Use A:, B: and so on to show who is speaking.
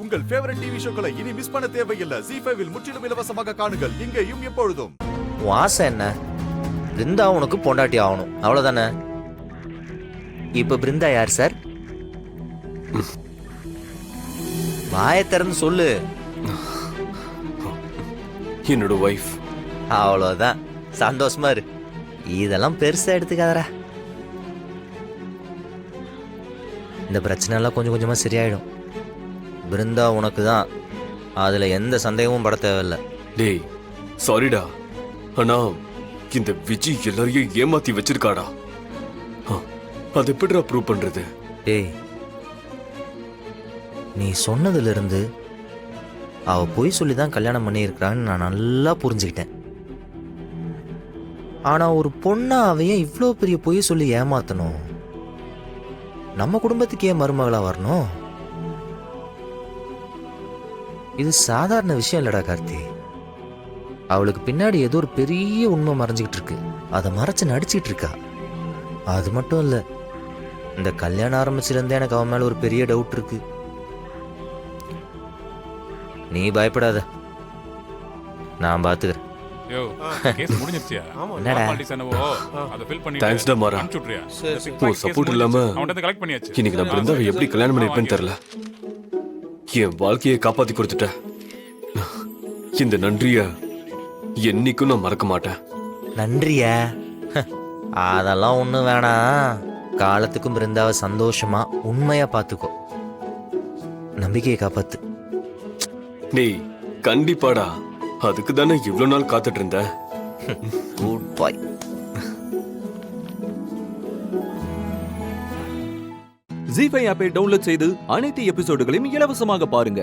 A: உங்கள் favourite TV ஷோக்களை இனி miss பண்ண தேவையில்லை. ZEE5 இல் முற்றிலும் இலவசமாக காணுங்கள். இங்கேயும் எப்பொழுதும்.
B: உன் ஆசை என்ன? பிருந்தா உனக்கு பொண்டாட்டி ஆகணும், அவ்வளவுதானே? இப்ப பிருந்தா யார் சார்? வாயை திறந்து சொல்லு.
C: என்னோட வைஃப்.
B: அவ்வளவுதான், சந்தோஷமா இரு. இதெல்லாம் பெருசா எடுத்துக்காதரா. இந்த பிரச்சனை எல்லாம் கொஞ்சம் கொஞ்சமா சரியாயிடும். பிருந்தா உனக்கு தான், அதுல எந்த சந்தேகமும் பட தேவையில்லை.
C: டேய் சாரிடா, ஆனா இந்த விஜய் எல்லாரையும் ஏமாத்தி வச்சிருக்காடா. அது எப்படிடா ப்ரூவ் பண்றது?
B: டேய், நீ சொன்னதுல இருந்து அவ பொய் சொல்லிதான் கல்யாணம் பண்ணியிருக்கிறான்னு நான் நல்லா புரிஞ்சுக்கிட்டேன். ஆனா ஒரு பொண்ணா அவைய இவ்வளோ பெரிய பொய் சொல்லி ஏமாத்தணும்? நம்ம குடும்பத்துக்கு ஏன் மருமகளா வரணும்? இது சாதாரண விஷயம் இல்லடா கார்த்தி. அவளுக்கு பின்னாடி ஏதோ ஒரு பெரிய உண்மை மறைஞ்சுக்கிட்டு இருக்கு. அதை மறைச்சு நடிச்சிட்டு இருக்கா. அது மட்டும் இல்ல, இந்த கல்யாணம் ஆரம்பிச்சிருந்தே எனக்கு அவன் மேல ஒரு பெரிய டவுட் இருக்கு. நீ பயப்படாத, நான் பாத்துக்கிறேன்.
C: தேங்க்ஸ்டா மாறா. உன் சப்போர்ட் இல்லாம இன்னைக்கு நான் பிருந்தாவை எப்படி கல்யாணம் பண்ணிருப்பேன்னு தெரியல. என் வாழ்க்கையை காப்பாத்தி கொடுத்துட்ட. இந்த நன்றிய என்னைக்கும் நான் மறக்க மாட்டேன்.
B: நன்றியா? அதெல்லாம் ஒண்ணு வேணாம். காலத்துக்கும் பிருந்தாவை சந்தோஷமா உண்மையா பாத்துக்கோ. நம்பிக்கையை காப்பாத்து.
C: டேய் கண்டிப்பாடா, அதுக்கு தானே இவ்வளவு நாள் காத்துட்டு இருந்த.
B: குட் பாய்.
D: ZEE5 ஆப்பை டவுன்லோட் செய்து அனைத்து எபிசோடுகளையும் இலவசமாக பாருங்க.